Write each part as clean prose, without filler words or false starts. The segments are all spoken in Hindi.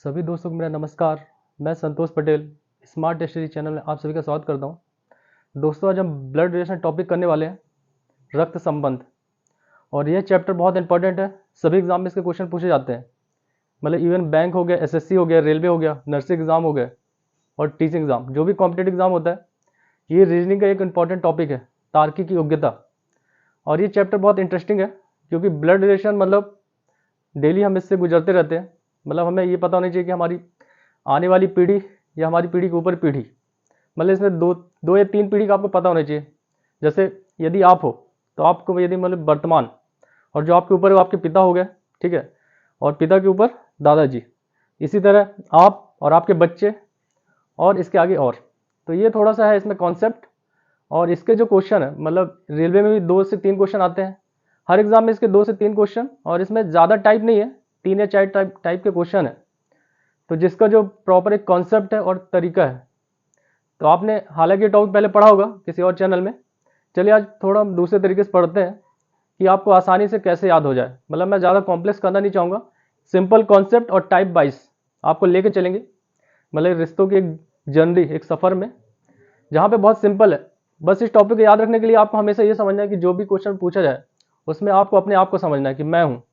सभी दोस्तों को मेरा नमस्कार। मैं संतोष पटेल स्मार्ट स्टडी चैनल में आप सभी का स्वागत करता हूं। दोस्तों, आज हम ब्लड रिलेशन टॉपिक करने वाले हैं, रक्त संबंध। और यह चैप्टर बहुत इंपॉर्टेंट है। सभी एग्जाम में इसके क्वेश्चन पूछे जाते हैं। मतलब इवन बैंक हो गया, एसएससी हो गया, रेलवे हो गया, नर्सिंग एग्जाम हो गया और टीचिंग एग्जाम, जो भी कॉम्पिटेटिव एग्जाम होता है, ये रीजनिंग का एक इंपॉर्टेंट टॉपिक है, तार्किक योग्यता। और ये चैप्टर बहुत इंटरेस्टिंग है क्योंकि ब्लड रिलेशन मतलब डेली हम इससे गुजरते रहते हैं। मतलब हमें ये पता होना चाहिए कि हमारी आने वाली पीढ़ी या हमारी पीढ़ी के ऊपर पीढ़ी, मतलब इसमें दो या तीन पीढ़ी का आपको पता होना चाहिए। जैसे यदि आप हो तो आपको यदि मतलब वर्तमान, और जो आपके ऊपर है वो आपके पिता हो गए, ठीक है, और पिता के ऊपर दादाजी, इसी तरह आप और आपके बच्चे और इसके आगे और। तो ये थोड़ा सा है इसमें कॉन्सेप्ट। और इसके जो क्वेश्चन है, मतलब रेलवे में भी 2 से 3 क्वेश्चन आते हैं हर एग्जाम में, इसके 2 से 3 क्वेश्चन, और इसमें ज़्यादा टाइप नहीं है, 3 या 4 टाइप के क्वेश्चन है। तो जिसका जो प्रॉपर एक कॉन्सेप्ट है और तरीका है, तो आपने हालांकि टॉपिक पहले पढ़ा होगा किसी और चैनल में। चलिए आज थोड़ा हम दूसरे तरीके से पढ़ते हैं कि आपको आसानी से कैसे याद हो जाए। मतलब मैं ज़्यादा कॉम्प्लेक्स करना नहीं चाहूँगा, सिंपल कॉन्सेप्ट और टाइप वाइज आपको लेके चलेंगे। मतलब रिश्तों की एक जर्नी, एक सफ़र में, जहाँ पे बहुत सिंपल है। बस इस टॉपिक को याद रखने के लिए आपको हमेशा ये समझना है कि जो भी क्वेश्चन पूछा जाए उसमें आपको अपने आप को समझना है कि मैं हूँ,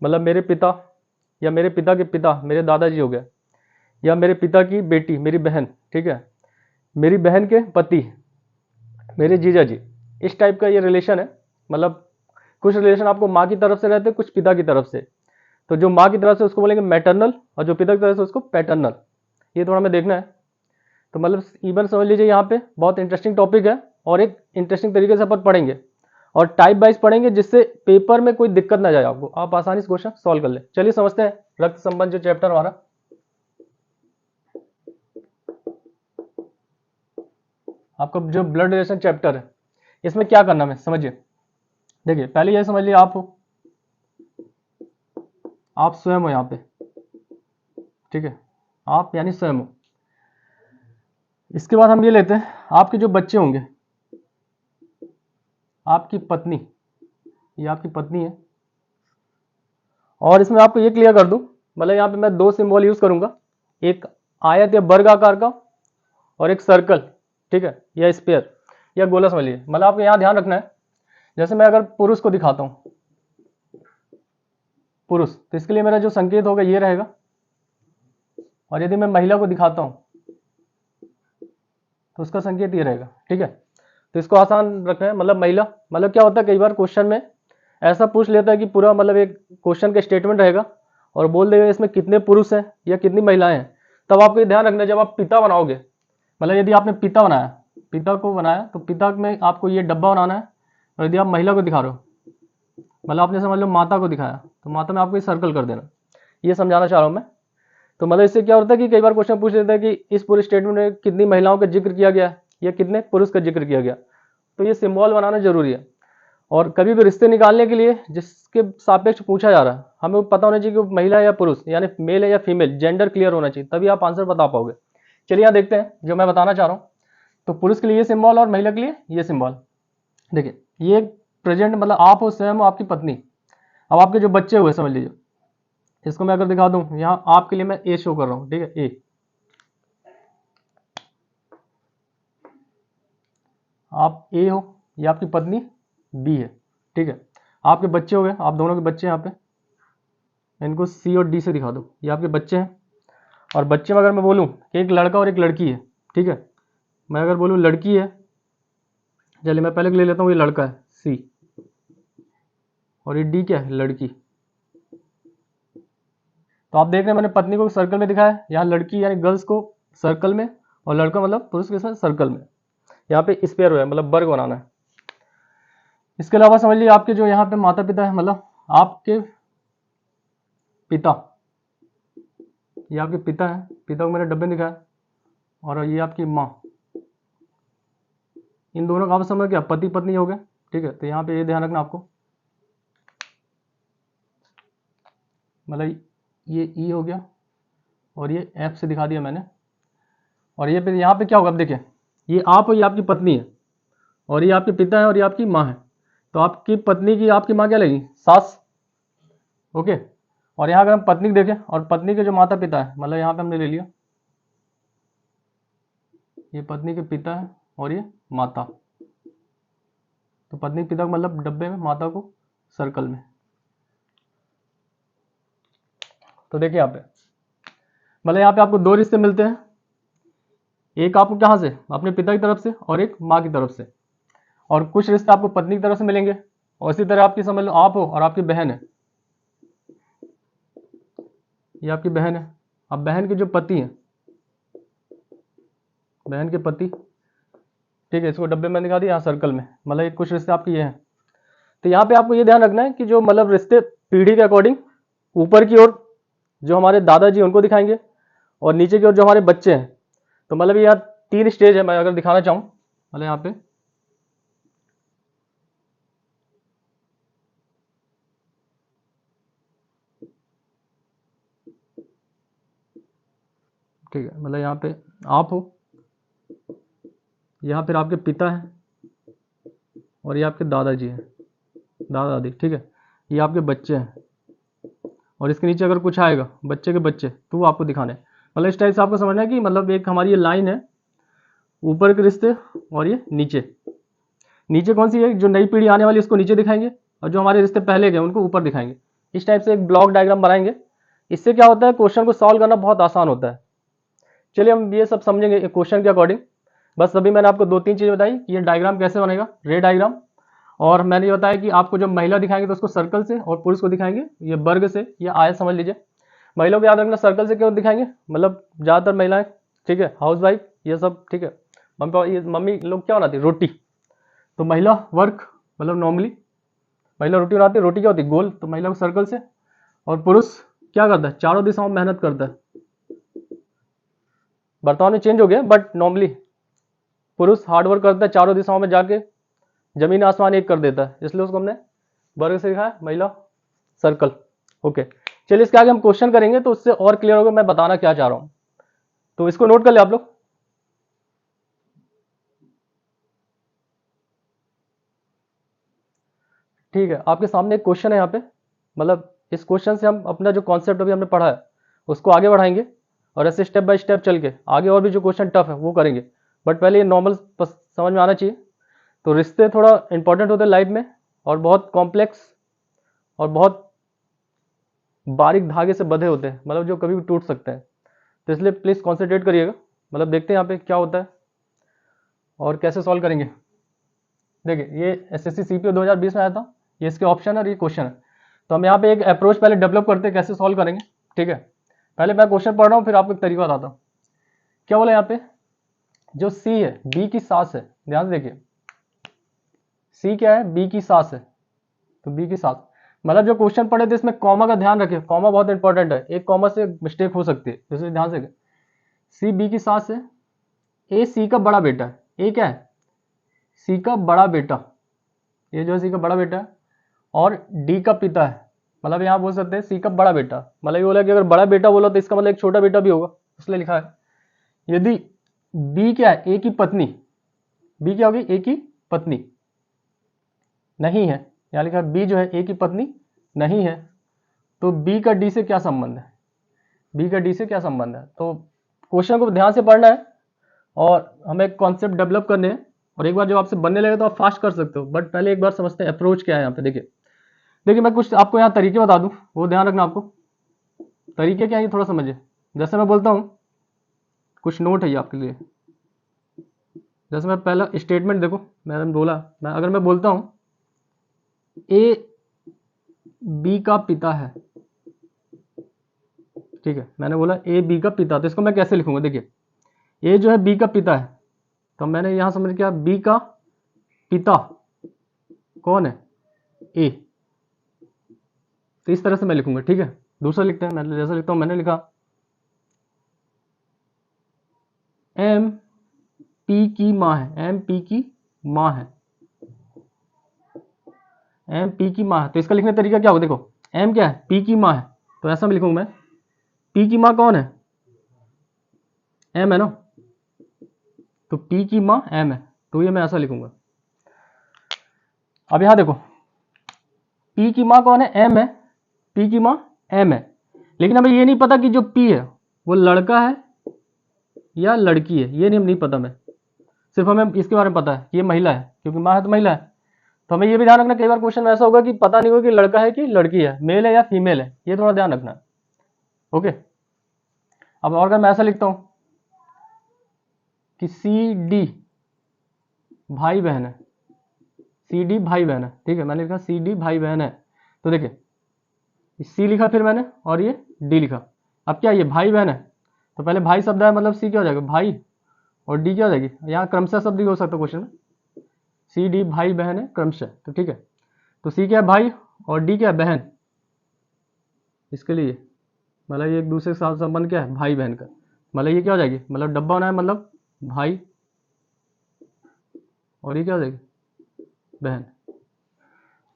मतलब मेरे पिता या मेरे पिता के पिता मेरे दादाजी हो गए, या मेरे पिता की बेटी मेरी बहन, ठीक है, मेरी बहन के पति मेरे जीजा जी। इस टाइप का ये रिलेशन है। मतलब कुछ रिलेशन आपको माँ की तरफ से रहते हैं, कुछ पिता की तरफ से। तो जो माँ की तरफ से उसको बोलेंगे मैटरनल, और जो पिता की तरफ से उसको पैटर्नल। ये थोड़ा हमें देखना है। तो मतलब इवन समझ लीजिए यहाँ पे बहुत इंटरेस्टिंग टॉपिक है और एक इंटरेस्टिंग तरीके से अपन पढ़ेंगे और टाइप वाइज पढ़ेंगे, जिससे पेपर में कोई दिक्कत ना जाए आपको, आप आसानी से क्वेश्चन सॉल्व कर ले। चलिए समझते हैं रक्त संबंध जो चैप्टर हमारा। आपका जो ब्लड रिलेशन चैप्टर है, इसमें क्या करना है समझिए। देखिए पहले ये समझ लिया आप हो, आप स्वयं हो यहाँ पे, ठीक है, आप यानी स्वयं हो। इसके बाद हम ये लेते हैं आपके जो बच्चे होंगे, आपकी पत्नी, ये आपकी पत्नी है। और इसमें आपको ये क्लियर कर दूं, मतलब यहाँ पे मैं 2 सिंबल यूज करूंगा, एक आयत या वर्ग आकार का और एक सर्कल, ठीक है, या स्पेयर या गोला समझ लीजिए। मतलब आपको यहाँ ध्यान रखना है, जैसे मैं अगर पुरुष को दिखाता हूँ, पुरुष, तो इसके लिए मेरा जो संकेत होगा ये रहेगा। और यदि मैं महिला को दिखाता हूँ तो उसका संकेत ये रहेगा, ठीक है। तो इसको आसान रखना है। मतलब महिला, मतलब क्या होता है कई बार क्वेश्चन में ऐसा पूछ लेता है कि पूरा मतलब एक क्वेश्चन का स्टेटमेंट रहेगा और बोल देगा इसमें कितने पुरुष हैं या कितनी महिलाएं हैं। तब आपको ये ध्यान रखना है, जब आप पिता बनाओगे, मतलब यदि आपने पिता बनाया, पिता को बनाया, तो पिता में आपको ये डब्बा बनाना है। और यदि आप महिला को दिखा रहे हो, मतलब आपने समझ लो माता को दिखाया, तो माता में आपको ये सर्कल कर देना। ये समझाना चाह रहा हूँ मैं। तो मतलब इससे क्या होता है कि कई बार क्वेश्चन पूछ लेता है कि इस पूरे स्टेटमेंट में कितनी महिलाओं का जिक्र किया गया या कितने पुरुष का जिक्र किया गया। तो ये सिंबल बनाना जरूरी है। और कभी भी रिश्ते निकालने के लिए जिसके सापेक्ष पूछा जा रहा है, हमें पता होना चाहिए कि महिला या पुरुष, यानी मेल है या फीमेल, जेंडर क्लियर होना चाहिए, तभी आप आंसर बता पाओगे। चलिए यहाँ देखते हैं जो मैं बताना चाह रहा हूँ। तो पुरुष के लिए ये सिंबल और महिला के लिए ये सिंबल। देखिए ये प्रेजेंट, मतलब आप हो, स्वयं हो, आपकी पत्नी। अब आपके जो बच्चे हुए समझ लीजिए, इसको मैं अगर दिखा दूं, यहाँ आपके लिए मैं ए शो कर रहा हूँ, ठीक है, ए। आप ए हो, ये आपकी पत्नी बी है, ठीक है। आपके बच्चे हो गए, आप दोनों के बच्चे यहाँ पे, इनको सी और डी से दिखा दो, ये आपके बच्चे हैं। और बच्चे में अगर मैं बोलूँ कि एक लड़का और एक लड़की है, ठीक है, मैं अगर बोलूँ लड़की है, चलिए मैं पहले ले लेता हूँ, ये लड़का है सी, और ये डी क्या है, लड़की। तो आप देख रहे हैं मैंने पत्नी को सर्कल में दिखाया, यहाँ लड़की यानी गर्ल्स को सर्कल में, और लड़का मतलब पुरुष के साथ सर्कल में। यहाँ पे स्पेयर हुआ है, मतलब वर्ग बनाना है। इसके अलावा समझ लीजिए आपके जो यहाँ पे माता पिता है, मतलब आपके पिता, ये आपके पिता है, पिता को मैंने डब्बे में दिखाया, और ये आपकी माँ। इन दोनों का आपस में क्या, पति पत्नी हो गए, ठीक है। तो यहाँ पे ये ध्यान रखना आपको, मतलब ये ई हो गया और ये एफ से दिखा दिया मैंने। और ये फिर यहाँ पे क्या होगा, अब देखिए ये आप हो, ये आपकी पत्नी है, और ये आपके पिता है और ये आपकी माँ है। तो आपकी पत्नी की आपकी माँ क्या लगेगी, सास, ओके। और यहाँ अगर हम पत्नी को देखें और पत्नी के जो माता पिता है, मतलब यहाँ पे हमने ले लिया ये पत्नी के पिता है और ये माता, तो पत्नी पिता को मतलब डब्बे में, माता को सर्कल में। तो देखिए यहाँ पे मतलब यहाँ पे आपको दो रिश्ते मिलते हैं, एक आपको कहाँ से, अपने पिता की तरफ से और एक माँ की तरफ से, और कुछ रिश्ते आपको पत्नी की तरफ से मिलेंगे। और इसी तरह आपकी समझ लो आप हो और आपकी बहन है, ये आपकी बहन है। अब बहन के जो पति हैं, बहन के पति, ठीक है, इसको डब्बे में दिखा दिया, यहाँ सर्कल में, मतलब ये कुछ रिश्ते आपके ये हैं। तो यहाँ पे आपको ये ध्यान रखना है कि जो मतलब रिश्ते पीढ़ी के अकॉर्डिंग ऊपर की ओर जो हमारे दादाजी उनको दिखाएंगे और नीचे की ओर जो हमारे बच्चे हैं। तो मतलब यहाँ 3 स्टेज है, मैं अगर दिखाना चाहूँ मतलब यहाँ पे ठीक है, मतलब यहाँ पे आप हो, यहाँ फिर आपके पिता हैं और ये आपके दादाजी हैं, दादा दादी, ठीक है, ये आपके बच्चे हैं और इसके नीचे अगर कुछ आएगा बच्चे के बच्चे तो वो आपको दिखाने हैं। मतलब इस टाइप से आपको समझना है कि मतलब एक हमारी ये लाइन है, ऊपर के रिश्ते और ये नीचे, नीचे कौन सी है, जो नई पीढ़ी आने वाली उसको नीचे दिखाएंगे और जो हमारे रिश्ते पहले के उनको ऊपर दिखाएंगे। इस टाइप से एक ब्लॉक डायग्राम बनाएंगे। इससे क्या होता है, क्वेश्चन को सॉल्व करना बहुत आसान होता है। चलिए हम ये सब समझेंगे क्वेश्चन के अकॉर्डिंग। बस अभी मैंने आपको 2-3 चीज़ें बताई कि ये डायग्राम कैसे बनेगा, रे डायग्राम, और मैंने ये बताया कि आपको जब महिला दिखाएंगे तो उसको सर्कल से और पुरुष को दिखाएंगे ये वर्ग से या आयत समझ लीजिए। महिलाओं को याद रखना सर्कल से क्यों दिखाएंगे, मतलब ज़्यादातर महिलाएं, ठीक है, हाउस वाइफ ये सब, ठीक है, मम्मी लोग क्या बनाती है, रोटी, तो महिला वर्क मतलब नॉर्मली महिला रोटी बनाती है, रोटी क्या होती है, गोल, तो महिला को सर्कल से। और पुरुष क्या करता है, चारों दिशाओं में मेहनत करता है। वर्तमान में चेंज हो गया बट नॉर्मली पुरुष हार्डवर्क करता है, चारों दिशाओं में जाके जमीन आसमान एक कर देता है, इसलिए उसको हमने वर्ग से दिखाया, महिला सर्कल। ओके, चलिए इसके आगे हम क्वेश्चन करेंगे तो उससे और क्लियर होगा मैं बताना क्या चाह रहा हूं। तो इसको नोट कर ले आप लोग। ठीक है, आपके सामने एक क्वेश्चन है यहाँ पे, मतलब इस क्वेश्चन से हम अपना जो कॉन्सेप्ट अभी हमने पढ़ा है उसको आगे बढ़ाएंगे और ऐसे स्टेप बाय स्टेप चल के आगे और भी जो क्वेश्चन टफ है वो करेंगे। बट पहले ये नॉर्मल समझ में आना चाहिए। तो रिश्ते थोड़ा इंपॉर्टेंट होते हैं लाइफ में और बहुत कॉम्प्लेक्स और बहुत बारीक धागे से बंधे होते हैं, मतलब जो कभी भी टूट सकते हैं। तो इसलिए प्लीज़ कॉन्सेंट्रेट करिएगा। मतलब देखते हैं यहाँ पे क्या होता है और कैसे सॉल्व करेंगे। देखिए ये एसएससी सीपीओ 2020 में आया था, ये इसके ऑप्शन है और ये क्वेश्चन है। तो हम यहाँ पे एक अप्रोच पहले डेवलप करते हैं कैसे सॉल्व करेंगे। ठीक है, पहले मैं क्वेश्चन पढ़ रहा हूँ फिर आपको एक तरीका बताता हूँ। क्या बोला यहाँ पे, जो सी है बी की सास है, ध्यान से देखिए, सी क्या है, बी की सास है, तो बी की सास मतलब जो क्वेश्चन पढ़े थे इसमें कॉमा का ध्यान रखिए, कॉमा बहुत इंपॉर्टेंट है, एक कॉमा से मिस्टेक हो सकती है, इसलिए ध्यान से। सी बी की सास है, ए सी का बड़ा बेटा है, ए क्या है, सी का बड़ा बेटा, ये जो है सी का बड़ा बेटा है, और डी का पिता है, मतलब यहाँ बोल सकते हैं सी का बड़ा बेटा, मतलब ये बोला कि अगर बड़ा बेटा बोला तो इसका मतलब एक छोटा बेटा भी होगा, इसलिए लिखा है। यदि बी क्या है, ए की पत्नी, बी क्या होगी, ए की पत्नी नहीं है, यहाँ लिखा है बी जो है ए की पत्नी नहीं है, तो बी का डी से क्या संबंध है, बी का डी से क्या संबंध है। तो क्वेश्चन को ध्यान से पढ़ना है और हमें कॉन्सेप्ट डेवलप करने हैं, और एक बार जब आपसे बनने लगे तो आप फास्ट कर सकते हो, बट पहले एक बार समझते हैं अप्रोच क्या है यहाँ पे। देखिए मैं कुछ आपको यहाँ तरीके बता दूं, वो ध्यान रखना आपको। तरीके क्या है ये थोड़ा समझिए। जैसे मैं बोलता हूँ, कुछ नोट है ये आपके लिए। जैसे मैं पहला स्टेटमेंट देखो, मैंने बोला, अगर मैं बोलता हूँ ए बी का पिता है, ठीक है, मैंने बोला ए बी का पिता, तो इसको मैं कैसे लिखूंगा, देखिए ए जो है बी का पिता है, तो मैंने यहां समझ किया बी का पिता कौन है, ए, तो इस तरह से मैं लिखूंगा। ठीक है, दूसरा लिखते हैं, मैं जैसा लिखता हूं, मैंने लिखा एम पी की माँ है, एम पी की माँ है, एम पी की माँ है, तो इसका लिखने का तरीका क्या होगा, देखो एम क्या है, पी की माँ है, तो ऐसा मैं लिखूंगा, मैं पी की माँ कौन है, एम है ना, तो पी की माँ एम है, तो ये मैं ऐसा लिखूंगा। अब यहां देखो पी की माँ कौन है, एम है, पी की माँ एम है, लेकिन हमें ये नहीं पता कि जो पी है वो लड़का है या लड़की है, ये नहीं पता। मैं सिर्फ हमें इसके बारे में पता है कि ये महिला है, क्योंकि माँ है तो महिला है। तो हमें ये भी ध्यान रखना, कई बार क्वेश्चन में ऐसा होगा कि पता नहीं होगा कि लड़का है कि लड़की है, मेल है या फीमेल है, ये थोड़ा ध्यान रखना। ओके, अब और अगर मैं ऐसा लिखता हूँ कि सी डी भाई बहन है, सी डी भाई बहन है, ठीक है, मैंने लिखा सी डी भाई बहन है। तो देखिए सी लिखा फिर मैंने और ये डी लिखा। अब क्या ये भाई बहन है, तो पहले भाई शब्द है, मतलब सी क्या हो जाएगा भाई, और डी क्या हो जाएगी, यहाँ क्रमशः शब्द भी हो सकता है क्वेश्चन में, सी डी भाई बहन है क्रमशः। तो ठीक है, तो सी क्या है भाई और डी क्या है बहन, इसके लिए मतलब ये एक दूसरे के साथ संबंध क्या है भाई बहन का, मतलब ये क्या हो जाएगी, मतलब डब्बा होना है मतलब भाई, और ये क्या हो जाएगी बहन।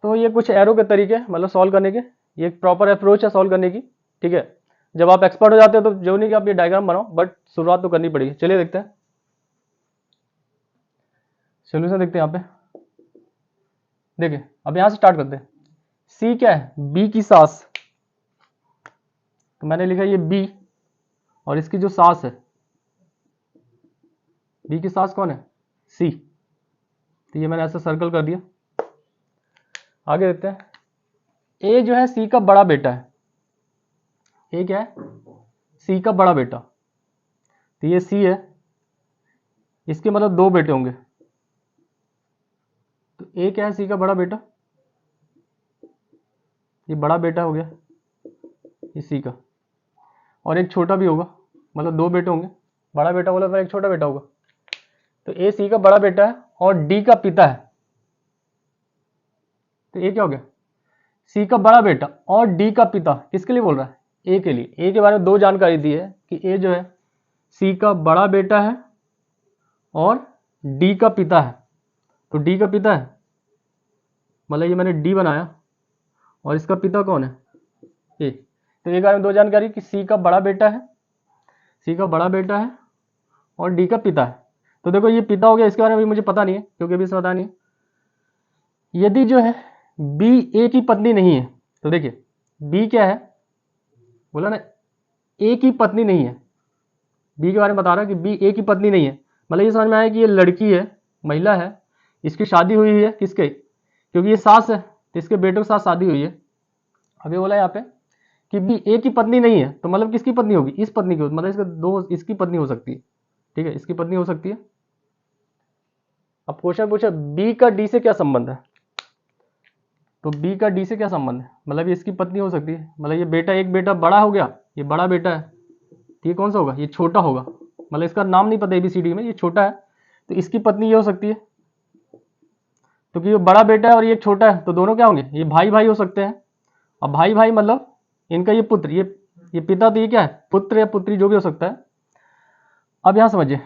तो ये कुछ एरो के तरीके मतलब सॉल्व करने के, ये एक प्रॉपर अप्रोच है सॉल्व करने की। ठीक है, जब आप एक्सपर्ट हो जाते हो तो जो नहीं कि आप ये डायग्राम बनाओ, बट शुरुआत तो करनी पड़ेगी। चलिए देखते हैं सोल्यूशन, देखते हैं यहाँ पे। देखिए अब यहाँ से स्टार्ट करते हैं। सी क्या है, बी की सास, तो मैंने लिखा ये बी, और इसकी जो सास है, बी की सास कौन है, सी, तो ये मैंने ऐसा सर्कल कर दिया। आगे देखते हैं, ए जो है सी का बड़ा बेटा है, ए क्या है सी का बड़ा बेटा, तो ये सी है, इसके मतलब दो बेटे होंगे, तो ए क्या है सी का बड़ा बेटा, ये बड़ा बेटा हो गया ये सी का, और एक छोटा भी होगा, मतलब दो बेटे होंगे, बड़ा बेटा बोला तो एक छोटा बेटा होगा। तो ए सी का बड़ा बेटा है और डी का पिता है, तो ए क्या हो गया सी का बड़ा बेटा और डी का पिता, किसके लिए बोल रहा है, ए के लिए। ए के बारे में दो जानकारी दी है कि ए जो है सी का बड़ा बेटा है और डी का पिता है, तो डी का पिता है मतलब ये मैंने डी बनाया, और इसका पिता कौन है ए। तो एक बारे में दो जानकारी कि सी का बड़ा बेटा है, सी का बड़ा बेटा है और डी का पिता है। तो देखो ये पिता हो गया, इसके बारे में भी मुझे पता नहीं है क्योंकि अभी इसमें पता नहीं है। यदि जो है बी ए की पत्नी नहीं है, तो देखिए बी क्या है, बोला ना ए की पत्नी नहीं है, बी के बारे में बता रहा है कि बी ए की पत्नी नहीं है, मतलब ये समझ में आया कि ये लड़की है, महिला है, इसकी शादी हुई है किसके, क्योंकि ये सास है तो इसके बेटों के साथ शादी हुई है। अभी बोला यहाँ पे कि बी ए की पत्नी नहीं है, तो मतलब किसकी पत्नी होगी, इस पत्नी की, मतलब इसका दो इसकी पत्नी हो सकती है, ठीक है, इसकी पत्नी हो सकती है। अब क्वेश्चन पूछा बी का डी से क्या संबंध है, तो बी का डी से क्या संबंध है, मतलब ये इसकी पत्नी हो सकती है, मतलब ये बेटा, एक बेटा बड़ा हो गया, ये बड़ा बेटा है, तो ये कौन सा होगा, ये छोटा होगा, मतलब इसका नाम नहीं पता एबीसीडी में, ये छोटा है, तो इसकी पत्नी ये हो सकती है, क्योंकि ये बड़ा बेटा है और ये छोटा है, तो दोनों क्या होंगे, ये भाई भाई हो सकते हैं। अब भाई भाई मतलब इनका ये पुत्र, ये पिता, तो ये क्या है पुत्र या पुत्री जो भी हो सकता है। अब यहाँ समझिए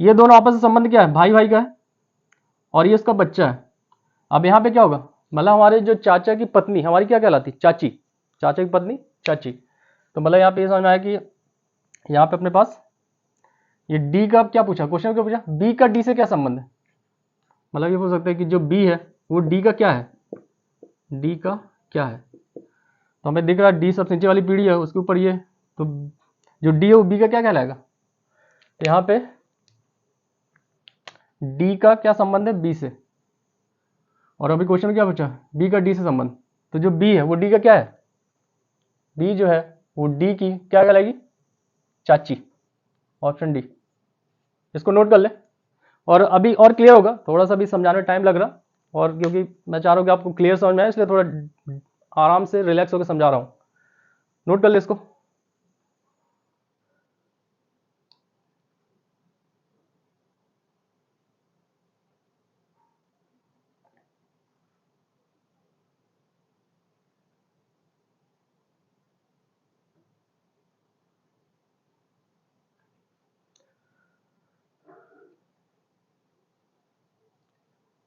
ये दोनों आपस में संबंध क्या है, भाई भाई का है, और ये उसका बच्चा है। अब यहाँ पे क्या होगा, मतलब हमारे जो चाचा की पत्नी हमारी क्या कहलाती, चाची, चाचा की पत्नी चाची। तो मतलब यहाँ पे ये समझ में आया कि यहाँ पे अपने पास ये डी का क्या पूछा, क्वेश्चन क्या पूछा, बी का डी से क्या संबंध है, मतलब ये पूछ सकते हैं कि जो बी है वो डी का क्या है, डी का क्या है। तो हमें दिख रहा है डी सबसे नीचे वाली पीढ़ी है उसके ऊपर ये, तो जो डी है वो बी का क्या कहलाएगा, तो यहाँ पे डी का क्या संबंध है बी से, और अभी क्वेश्चन में क्या पूछा बी का डी से संबंध, तो जो बी है वो डी का क्या है, बी जो है वो डी की क्या कहलाएगी, चाची, ऑप्शन डी, इसको नोट कर ले। और अभी और क्लियर होगा, थोड़ा सा भी समझाने में टाइम लग रहा, और क्योंकि मैं चाह रहा हूँ कि आपको क्लियर समझ में आए, इसलिए थोड़ा आराम से रिलैक्स होकर समझा रहा हूँ। नोट कर ले इसको।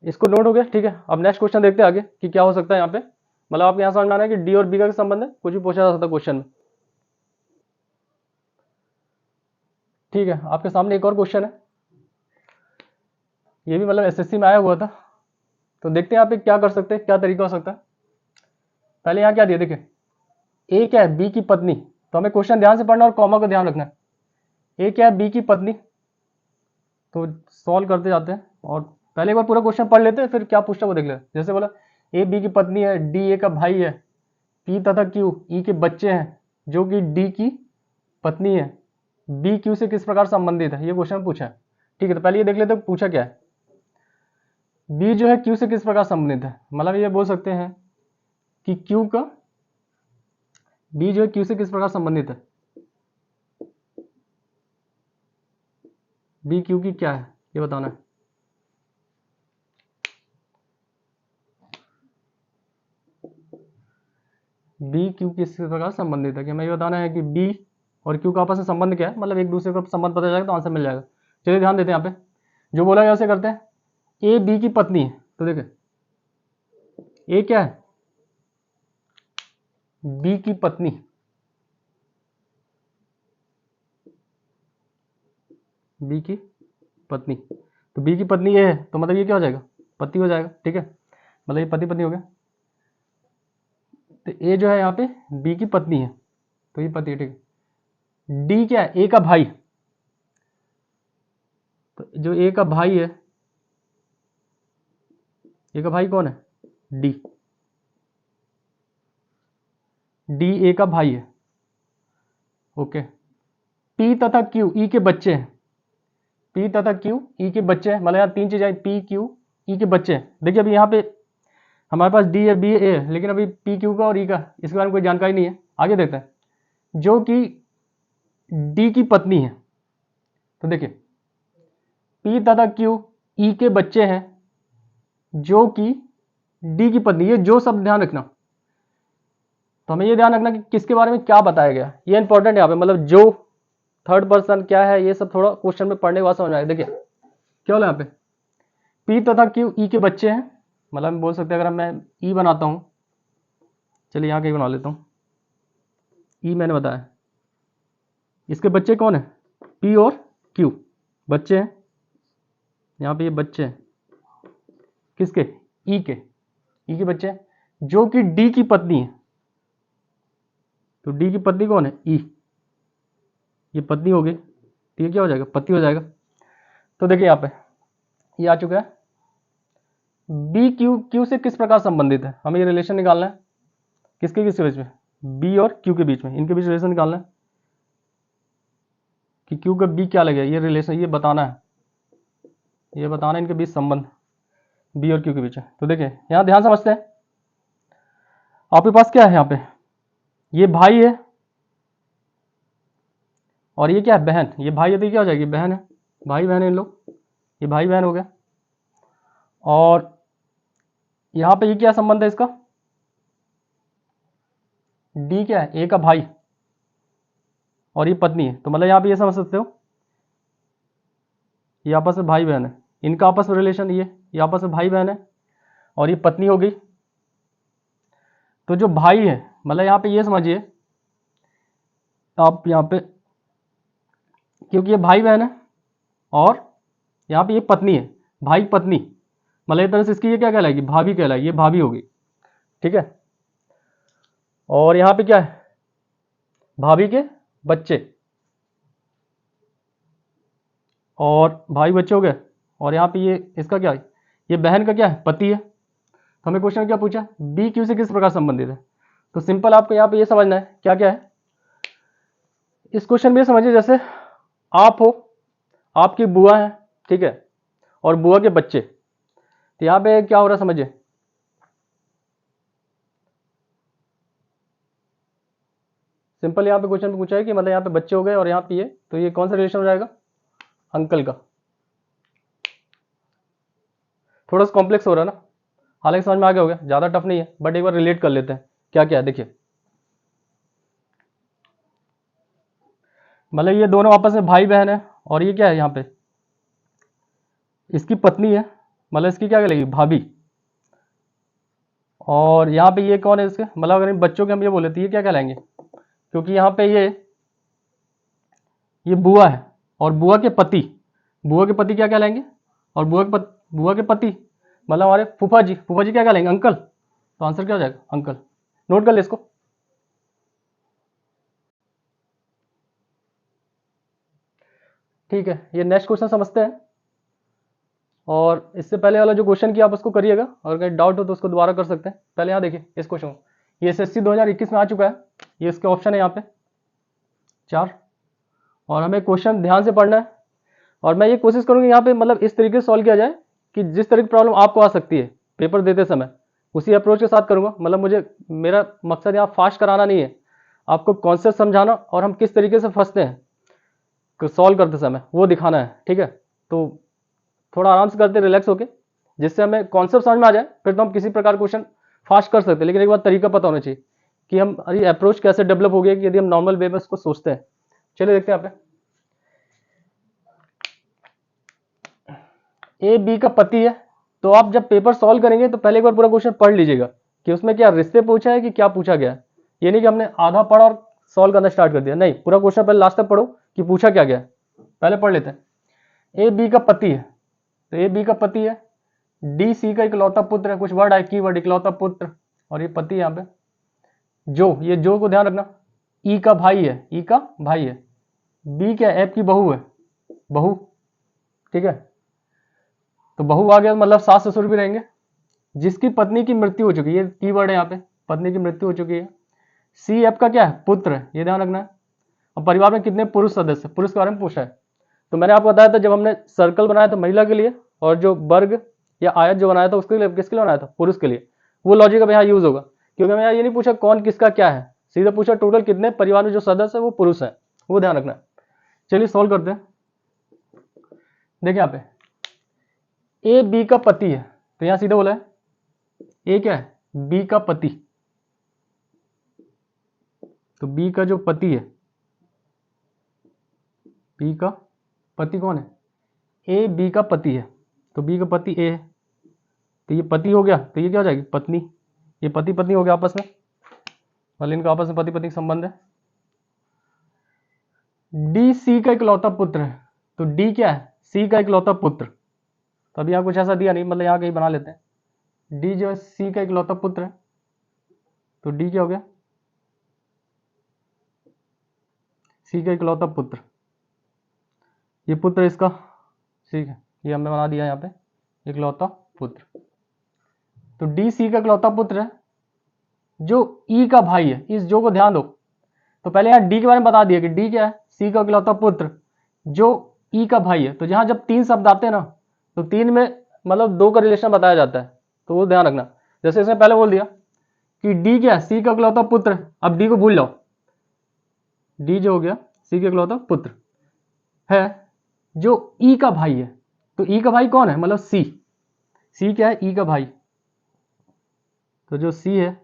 इसको नोट हो गया, ठीक है। अब नेक्स्ट क्वेश्चन देखते हैं आगे कि क्या हो सकता है यहाँ पे, मतलब आपको यहाँ समझ में आना है कि डी और बी का संबंध है, कुछ भी पूछा जा सकता है क्वेश्चन में। ठीक है, आपके सामने एक और क्वेश्चन है, ये भी मतलब एसएससी में आया हुआ था, तो देखते हैं यहाँ पे क्या कर सकते हैं, क्या तरीका हो सकता है। पहले यहाँ क्या दिया देखिए, ए क्या है, बी की पत्नी। तो हमें क्वेश्चन ध्यान से पढ़ना और कॉमा को ध्यान रखना है। ए क्या है, बी की पत्नी। तो सॉल्व करते जाते हैं और पहले एक बार पूरा क्वेश्चन पढ़ लेते हैं, फिर क्या पूछता वो देख लेते हैं। जैसे बोला ए बी की पत्नी है, डी ए का भाई है, पी तथा क्यू ई के बच्चे हैं जो कि डी की पत्नी है, बी क्यू से किस प्रकार संबंधित है, ये क्वेश्चन पूछा है। ठीक है, तो पहले ये देख लेते हैं पूछा क्या है। बी जो है क्यू से किस प्रकार संबंधित है, मतलब ये बोल सकते हैं कि क्यू का, बी जो है क्यू से किस प्रकार संबंधित है, बी क्यू की क्या है ये बताना है। बी क्यू किस प्रकार संबंधित है, कि हमें ये बताना है कि बी और क्यू का आपस में संबंध क्या है, मतलब एक दूसरे का संबंध पता जाएगा तो आंसर मिल जाएगा। चलिए ध्यान देते हैं यहाँ पे जो बोला गया उसे करते हैं। ए बी की पत्नी है, तो देखिए ए क्या है, बी की पत्नी, बी की पत्नी, तो बी की पत्नी ये है तो मतलब ये क्या हो जाएगा, पति हो जाएगा। ठीक है, मतलब ये पति पत्नी हो गया। तो ए जो है यहाँ पे बी की पत्नी है तो ये पति है। ठीक है, डी क्या है, ए का भाई, तो जो ए का भाई है, ए का भाई कौन है, डी, डी ए का भाई है। ओके, पी तथा क्यू ई के बच्चे हैं, पी तथा क्यू ई के बच्चे हैं, मतलब यहाँ तीन चीजें, पी क्यू ई के बच्चे हैं। देखिए अभी यहाँ पे हमारे पास डी है, बी ए है, लेकिन अभी पी क्यू का और ई का इसके बारे में कोई जानकारी नहीं है। आगे देखते हैं, जो कि डी की पत्नी है, तो देखिए पी तथा क्यू ई के बच्चे हैं जो कि डी की पत्नी, ये जो शब्द ध्यान रखना, तो हमें ये ध्यान रखना कि किसके बारे में क्या बताया गया, ये इंपॉर्टेंट यहाँ पे, मतलब जो थर्ड पर्सन क्या है ये सब थोड़ा क्वेश्चन में पढ़ने के बाद समझ आए। देखिए क्या बोला यहाँ पे, पी तथा क्यू ई के बच्चे हैं, मतलब बोल सकते हैं अगर मैं ई बनाता हूँ, चलिए यहाँ कहीं बना लेता हूँ, ई मैंने बताया, इसके बच्चे कौन है, पी और क्यू बच्चे हैं, यहाँ पे ये बच्चे हैं किसके, ई के, ई के बच्चे हैं जो कि डी की पत्नी है, तो डी की पत्नी कौन है, ई, ये पत्नी हो गई, तो ये क्या हो जाएगा, पति हो जाएगा। तो देखिए यहाँ पे ये आ चुका है, बी क्यू क्यू से किस प्रकार संबंधित है, हमें ये रिलेशन निकालना है, किसके किसके बीच में, बी और क्यू के बीच में, इनके बीच रिलेशन निकालना है कि क्यू का बी क्या लगे, ये रिलेशन ये बताना है, ये बताना है इनके बीच संबंध बी और क्यू के बीच है। तो देखिए यहाँ ध्यान समझते हैं, आपके पास क्या है यहाँ पे, ये भाई है और ये क्या है, बहन, ये भाई है तो ये क्या हो जाएगी, बहन है, भाई बहन है इन लोग, ये भाई बहन हो गया। और यहाँ पे ये क्या संबंध है इसका, डी क्या है, ए का भाई और ये पत्नी है, तो मतलब यहाँ पे ये समझ सकते हो ये आपस में भाई बहन है, इनका आपस में रिलेशन, ये आपस में भाई बहन है और ये पत्नी हो गई। तो जो भाई है, मतलब यहाँ पे ये समझिए आप यहाँ पे, क्योंकि ये भाई बहन है और यहाँ पे ये पत्नी है, भाई पत्नी, मतलब एक तरह से इसकी ये क्या कहलाएगी, भाभी कहलाएगी, ये भाभी होगी। ठीक है, और यहाँ पे क्या है, भाभी के बच्चे और भाई बच्चे हो गए, और यहाँ पे ये इसका क्या है, ये बहन का क्या है, पति है। तो हमें क्वेश्चन क्या पूछा, बी क्यू से किस प्रकार संबंधित है, तो सिंपल आपको यहाँ पे ये समझना है क्या क्या है इस क्वेश्चन में। समझिए जैसे आप हो, आपकी बुआ है, ठीक है, और बुआ के बच्चे, तो यहाँ पे क्या हो रहा है समझिए, सिंपल यहाँ पे क्वेश्चन में पूछा है कि मतलब यहाँ पे बच्चे हो गए और यहाँ पे ये, तो ये कौन सा रिलेशन हो जाएगा, अंकल का। थोड़ा सा कॉम्प्लेक्स हो रहा है ना, हालांकि समझ में आ गया होगा, ज़्यादा टफ नहीं है, बट एक बार रिलेट कर लेते हैं क्या क्या है। देखिए मतलब ये दोनों आपस में भाई बहन है और ये क्या है, यहाँ पे इसकी पत्नी है, मतलब इसकी क्या कहलाएगी, भाभी। और यहाँ पे ये कौन है इसके, मतलब अगर इन बच्चों के हम ये बोले तो ये क्या कहलाएंगे, क्योंकि यहाँ पे ये बुआ है और बुआ के पति, बुआ के पति क्या कहलाएंगे, और बुआ के पति मतलब हमारे फूफा जी, फूफा जी क्या कहलाएंगे, अंकल। तो आंसर क्या हो जाएगा, अंकल। नोट कर ले इसको, ठीक है, ये नेक्स्ट क्वेश्चन समझते हैं। और इससे पहले वाला जो क्वेश्चन किया आप उसको करिएगा, और अगर डाउट हो तो उसको दोबारा कर सकते हैं। पहले यहाँ देखिए इस क्वेश्चन को, ये एसएससी 2021 में आ चुका है, ये इसके ऑप्शन है यहाँ पे 4, और हमें क्वेश्चन ध्यान से पढ़ना है। और मैं ये कोशिश करूँगी यहाँ पे मतलब इस तरीके से सॉल्व किया जाए कि जिस तरह की प्रॉब्लम आपको आ सकती है पेपर देते समय, उसी अप्रोच के साथ करूँगा। मतलब मेरा मकसद यहाँ फास्ट कराना नहीं है, आपको कॉन्सेप्ट समझाना और हम किस तरीके से फंसते हैं सॉल्व करते समय वो दिखाना है। ठीक है, तो थोड़ा आराम से करते, रिलैक्स होके, जिससे हमें कॉन्सेप्ट समझ में आ जाए, फिर तो हम किसी प्रकार क्वेश्चन फास्ट कर सकते हैं। लेकिन एक बार तरीका पता होना चाहिए कि हम अप्रोच कैसे डेवलप हो गया कि यदि हम नॉर्मल वे में उसको सोचते हैं। चलिए देखते हैं यहाँ पे, ए बी का पति है। तो आप जब पेपर सॉल्व करेंगे तो पहले एक बार पूरा क्वेश्चन पढ़ लीजिएगा कि उसमें क्या रिश्ते पूछा है कि क्या पूछा गया है। ये नहीं कि हमने आधा पढ़ा और सॉल्व करना स्टार्ट कर दिया, नहीं, पूरा क्वेश्चन पहले लास्ट तक पढ़ो कि पूछा क्या गया है। पहले पढ़ लेते हैं। ए बी का पति है, तो ए बी का पति है, डी सी का इकलौता पुत्र है, कुछ वर्ड है कीवर्ड इकलौता पुत्र, और ये पति यहाँ पे। जो, ये जो को ध्यान रखना, ई का भाई है, ई का भाई है। बी क्या है, एफ की बहू है, बहू। ठीक है, तो बहू आ गया मतलब सास ससुर भी रहेंगे। जिसकी पत्नी की मृत्यु हो चुकी है, ये कीवर्ड है यहाँ पे, पत्नी की मृत्यु हो चुकी है। सी एफ का क्या है, पुत्र है, ये ध्यान रखना है। और परिवार में कितने पुरुष सदस्य, पुरुष के बारे में पूछा है। तो मैंने आपको बताया था जब हमने सर्कल बनाया था महिला के लिए, और जो वर्ग या आयत जो बनाया था उसके लिए किसके लिए बनाया था, पुरुष के लिए। वो लॉजिक अब यहाँ यूज होगा, क्योंकि मैं ये नहीं पूछा कौन किसका क्या है, सीधा पूछा टोटल कितने परिवार में जो सदस्य है वो पुरुष है, वो ध्यान रखना है। चलिए सॉल्व करते हैं। देखिए यहाँ पे ए बी का पति है, तो यहां सीधा बोला है ए क्या है, बी का पति। तो बी का जो पति है, बी का पति कौन है, ए बी का पति है। तो बी का पति ए है, तो ये पति हो गया, तो ये क्या हो जाएगी, पत्नी। ये पति पत्नी हो गया आपस में, मतलब इनका आपस में पति पत्नी संबंध है। डी सी का इकलौता पुत्र है, तो डी क्या है, सी का इकलौता पुत्र। तो अभी यहाँ कुछ ऐसा दिया नहीं, मतलब यहाँ कहीं बना लेते हैं। डी जो है सी का इकलौता पुत्र है, तो डी क्या हो गया, सी का इकलौता पुत्र। ये पुत्र इसका, ठीक है, ये हमने बना दिया यहाँ पे इकलौता पुत्र। तो डी सी का इकलौता पुत्र है, जो ई का भाई है। इस जो को ध्यान दो, तो पहले यहाँ डी के बारे में बता दिया कि डी क्या है, सी का इकलौता पुत्र जो ई का भाई है। तो जहां जब 3 शब्द आते हैं ना, तो 3 में मतलब 2 का रिलेशन बताया जाता है, तो वो ध्यान रखना। जैसे इसने पहले बोल दिया कि डी क्या है, सी का इकलौता पुत्र। अब डी को भूल जाओ, डी जो हो गया सी का इकलौता पुत्र है, जो ई का भाई है। तो ई का भाई कौन है, मतलब सी। सी क्या है, ई का भाई। तो जो सी है,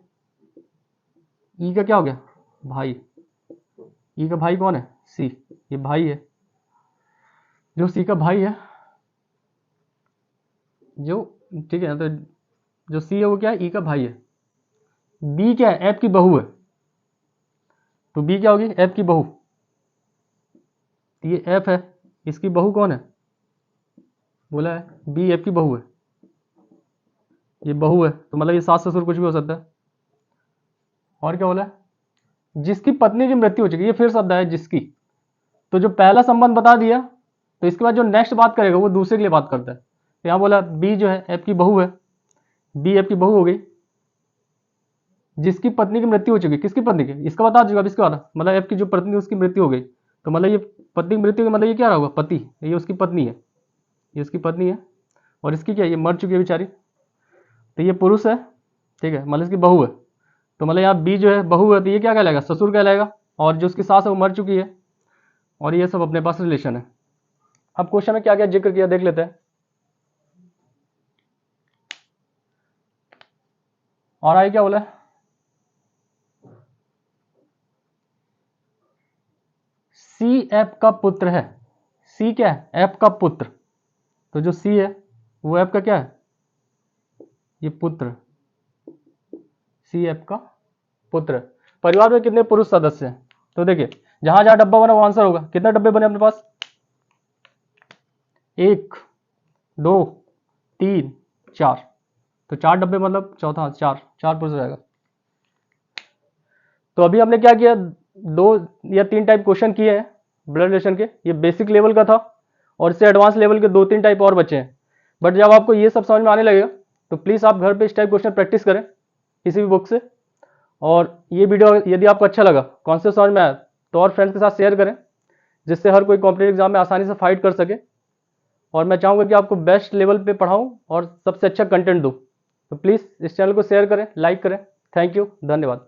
ई का क्या हो गया, भाई। ई का भाई कौन है, सी, ये भाई है, जो सी का भाई है, जो, ठीक है। तो जो सी है वो क्या है, ई का भाई है। बी क्या है, एफ की बहू है। तो बी क्या होगी, एफ की बहू। ये एफ है, इसकी बहू कौन है, बोला है बी एफ की बहू है, ये बहू है, तो मतलब ये सास ससुर कुछ भी हो सकता है। और क्या बोला है, जिसकी पत्नी की मृत्यु हो चुकी है, ये फिर शब्द है जिसकी। तो जो पहला संबंध बता दिया, तो इसके बाद जो नेक्स्ट बात करेगा वो दूसरे के लिए बात करता है। तो यहाँ बोला बी जो है एफ की बहू है, बी एफ की बहू हो गई, जिसकी पत्नी की मृत्यु हो चुकी। किसकी पत्नी की, इसका बता चुका, अब इसके बाद मतलब एफ की जो पत्नी उसकी मृत्यु हो गई। तो मतलब ये पत्नी की मृत्यु मतलब ये क्या होगा, पति, ये उसकी पत्नी है, ये उसकी पत्नी है। और इसकी क्या, ये मर चुकी है बेचारी, तो ये पुरुष है, ठीक है, मतलब इसकी बहू है। तो मतलब यहाँ बी जो है बहू है, तो ये क्या कहलाएगा, ससुर कहलाएगा। और जो उसकी सास है वो मर चुकी है, और ये सब अपने पास रिलेशन है। अब क्वेश्चन में क्या क्या जिक्र किया देख लेते हैं। और आगे क्या बोला, सी एफ का पुत्र है। सी क्या है, एफ का पुत्र। तो जो सी है वो एफ का क्या है, ये पुत्र, सी एफ का पुत्र। परिवार में कितने पुरुष सदस्य हैं, तो देखिए जहां जहां डब्बा बना वो आंसर होगा। कितने डब्बे बने अपने पास, 1 2 3 4। तो 4 डब्बे मतलब चौथा 4 पुरुष हो जाएगा। तो अभी हमने क्या किया, 2 या 3 टाइप क्वेश्चन किए हैं ब्लड रिलेशन के। ये बेसिक लेवल का था, और इससे एडवांस लेवल के 2-3 टाइप और बचे हैं। बट जब आपको ये सब समझ में आने लगेगा तो प्लीज़ आप घर पे इस टाइप क्वेश्चन प्रैक्टिस करें किसी भी बुक से। और ये वीडियो यदि आपको अच्छा लगा, कॉन्सेप्ट समझ में आया, तो और फ्रेंड्स के साथ शेयर करें, जिससे हर कोई कॉम्पिटेटिव एग्जाम में आसानी से फाइट कर सके। और मैं चाहूँगा कि आपको बेस्ट लेवल पे पढ़ाऊँ और सबसे अच्छा कंटेंट दूँ। तो प्लीज़ इस चैनल को शेयर करें, लाइक करें। थैंक यू, धन्यवाद।